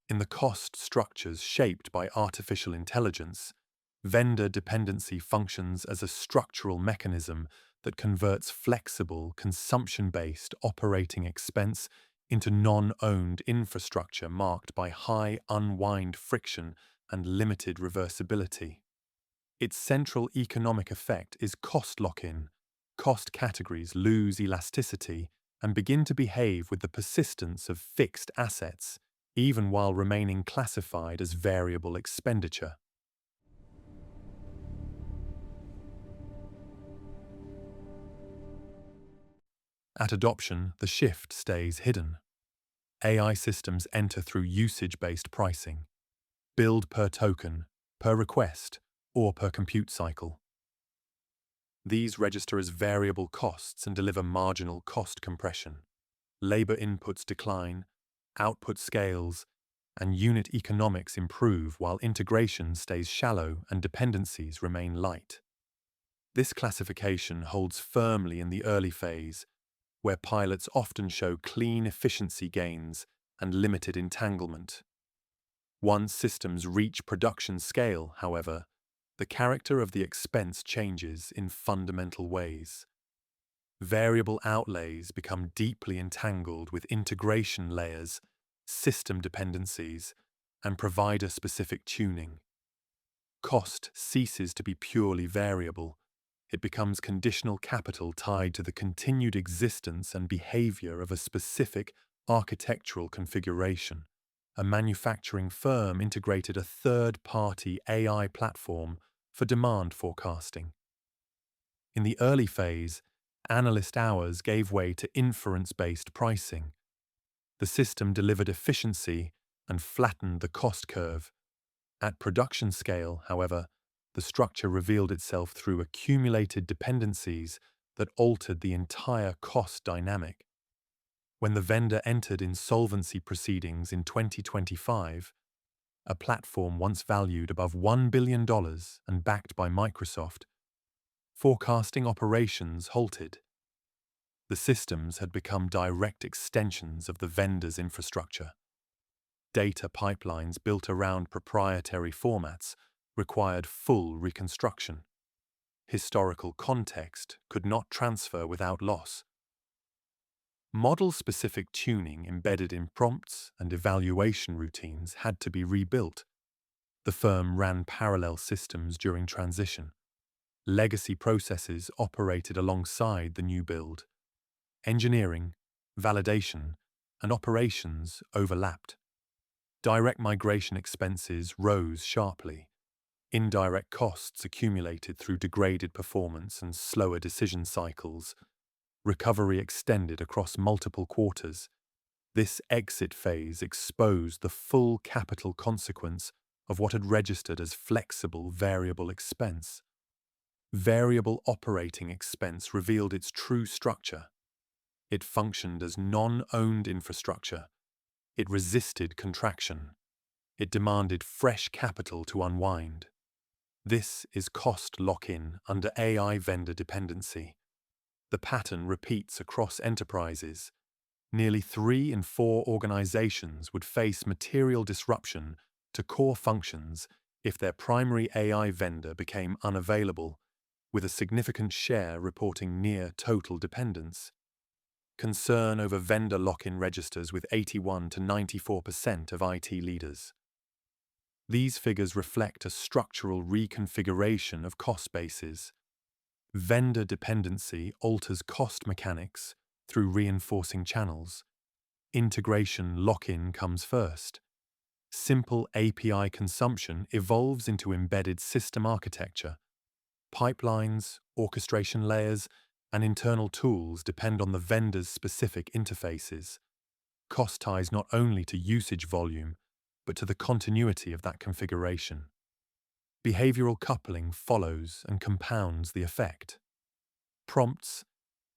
In the cost structures shaped by artificial intelligence, vendor dependency functions as a structural mechanism that converts flexible, consumption-based operating expense into non-owned infrastructure marked by high unwind friction and limited reversibility. Its central economic effect is cost lock-in. Cost categories lose elasticity and begin to behave with the persistence of fixed assets, even while remaining classified as variable expenditure. At adoption, the shift stays hidden. AI systems enter through usage-based pricing, billed per token, per request, or per compute cycle. These register as variable costs and deliver marginal cost compression. Labor inputs decline, output scales, and unit economics improve while integration stays shallow and dependencies remain light. This classification holds firmly in the early phase, where pilots often show clean efficiency gains and limited entanglement. Once systems reach production scale, however, the character of the expense changes in fundamental ways. Variable outlays become deeply entangled with integration layers, system dependencies, and provider-specific tuning. Cost ceases to be purely variable. It becomes conditional capital tied to the continued existence and behavior of a specific architectural configuration. A manufacturing firm integrated a third-party AI platform for demand forecasting. In the early phase, analyst hours gave way to inference-based pricing. The system delivered efficiency and flattened the cost curve. At production scale, however, the structure revealed itself through accumulated dependencies that altered the entire cost dynamic. When the vendor entered insolvency proceedings in 2025, a platform once valued above $1 billion and backed by Microsoft, forecasting operations halted. The systems had become direct extensions of the vendor's infrastructure. Data pipelines built around proprietary formats required full reconstruction. Historical context could not transfer without loss. Model-specific tuning embedded in prompts and evaluation routines had to be rebuilt. The firm ran parallel systems during transition. Legacy processes operated alongside the new build. Engineering, validation, and operations overlapped. Direct migration expenses rose sharply. Indirect costs accumulated through degraded performance and slower decision cycles. Recovery extended across multiple quarters. This exit phase exposed the full capital consequence of what had registered as flexible variable expense. Variable operating expense revealed its true structure. It functioned as non-owned infrastructure. It resisted contraction. It demanded fresh capital to unwind. This is cost lock-in under AI vendor dependency. The pattern repeats across enterprises. Nearly 3 in 4 organizations would face material disruption to core functions if their primary AI vendor became unavailable, with a significant share reporting near total dependence. Concern over vendor lock-in registers with 81 to 94% of IT leaders. These figures reflect a structural reconfiguration of cost bases. Vendor dependency alters cost mechanics through reinforcing channels. Integration lock-in comes first. Simple API consumption evolves into embedded system architecture. Pipelines, orchestration layers, and internal tools depend on the vendor's specific interfaces. Cost ties not only to usage volume, but to the continuity of that configuration. Behavioral coupling follows and compounds the effect. Prompts,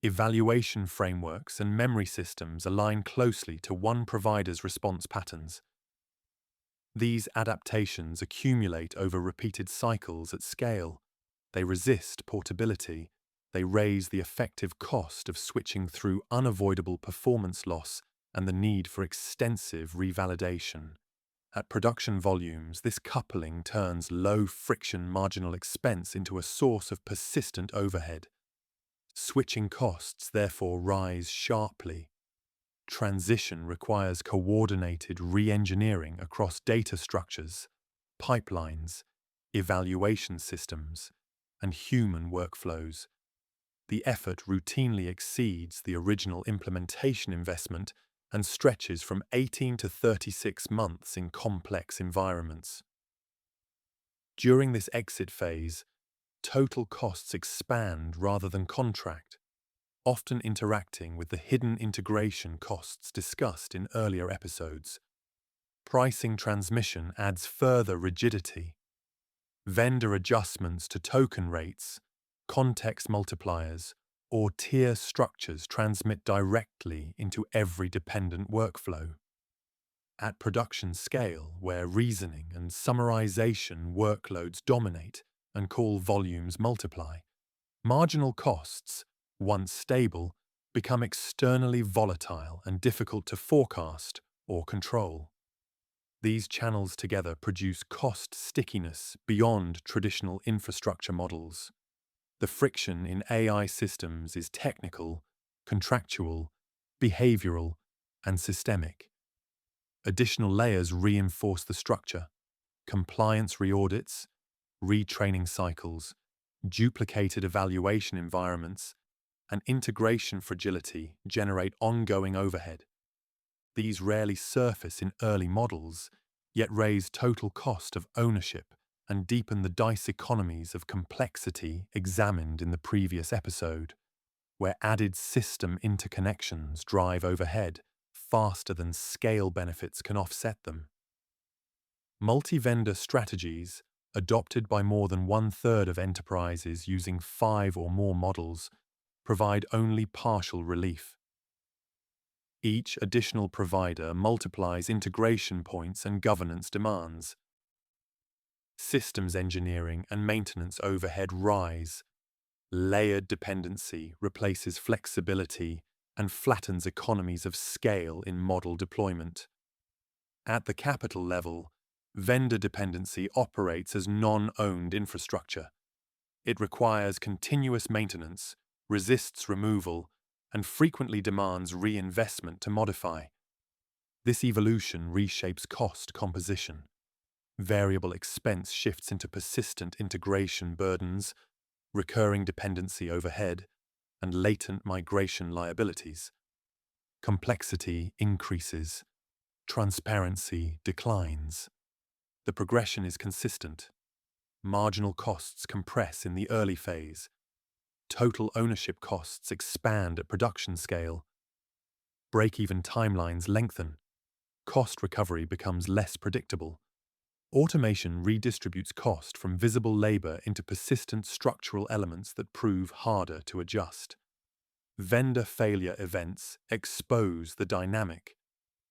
evaluation frameworks, and memory systems align closely to one provider's response patterns. These adaptations accumulate over repeated cycles at scale. They resist portability. They raise the effective cost of switching through unavoidable performance loss and the need for extensive revalidation. At production volumes, this coupling turns low-friction marginal expense into a source of persistent overhead. Switching costs therefore rise sharply. Transition requires coordinated re-engineering across data structures, pipelines, evaluation systems, and human workflows. The effort routinely exceeds the original implementation investment and stretches from 18 to 36 months in complex environments. During this exit phase, total costs expand rather than contract, often interacting with the hidden integration costs discussed in earlier episodes. Pricing transmission adds further rigidity. Vendor adjustments to token rates, context multipliers, or tier structures transmit directly into every dependent workflow. At production scale, where reasoning and summarization workloads dominate and call volumes multiply, marginal costs, once stable, become externally volatile and difficult to forecast or control. These channels together produce cost stickiness beyond traditional infrastructure models. The friction in AI systems is technical, contractual, behavioral, and systemic. Additional layers reinforce the structure: compliance reaudits, retraining cycles, duplicated evaluation environments, and integration fragility generate ongoing overhead. These rarely surface in early models, yet raise total cost of ownership and deepen the dice economies of complexity examined in the previous episode, where added system interconnections drive overhead faster than scale benefits can offset them. Multi-vendor strategies, adopted by more than one-third of enterprises using 5 or more models, provide only partial relief. Each additional provider multiplies integration points and governance demands. Systems engineering and maintenance overhead rise. Layered dependency replaces flexibility and flattens economies of scale in model deployment. At the capital level, vendor dependency operates as non-owned infrastructure. It requires continuous maintenance, resists removal, and frequently demands reinvestment to modify. This evolution reshapes cost composition. Variable expense shifts into persistent integration burdens, recurring dependency overhead, and latent migration liabilities. Complexity increases. Transparency declines. The progression is consistent. Marginal costs compress in the early phase. Total ownership costs expand at production scale. Break-even timelines lengthen. Cost recovery becomes less predictable. Automation redistributes cost from visible labor into persistent structural elements that prove harder to adjust. Vendor failure events expose the dynamic.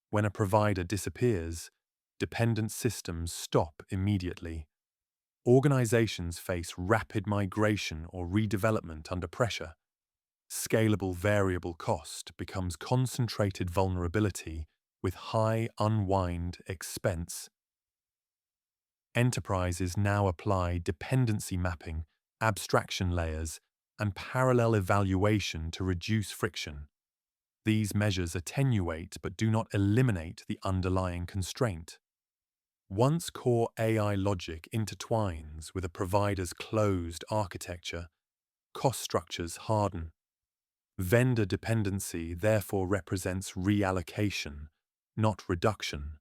When a provider disappears, dependent systems stop immediately. Organizations face rapid migration or redevelopment under pressure. Scalable variable cost becomes concentrated vulnerability with high unwind expense. Enterprises now apply dependency mapping, abstraction layers, and parallel evaluation to reduce friction. These measures attenuate but do not eliminate the underlying constraint. Once core AI logic intertwines with a provider's closed architecture, cost structures harden. Vendor dependency therefore represents reallocation, not reduction.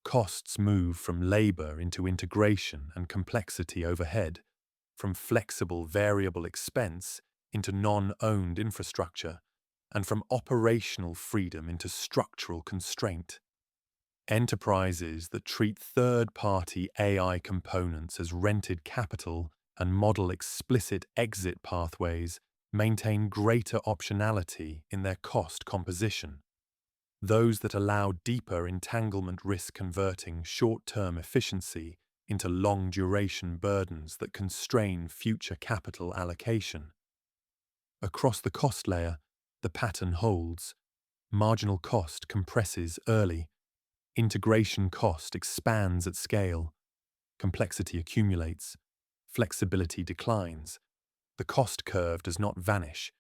Costs move from labor into integration and complexity overhead, from flexible variable expense into non-owned infrastructure, and from operational freedom into structural constraint. Enterprises that treat third-party AI components as rented capital and model explicit exit pathways maintain greater optionality in their cost composition. Those that allow deeper entanglement risk converting short-term efficiency into long-duration burdens that constrain future capital allocation. Across the cost layer, the pattern holds. Marginal cost compresses early. Integration cost expands at scale, complexity accumulates, flexibility declines. The cost curve does not vanish.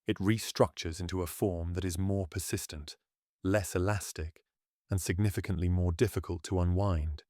It restructures into a form that is more persistent, less elastic, and significantly more difficult to unwind.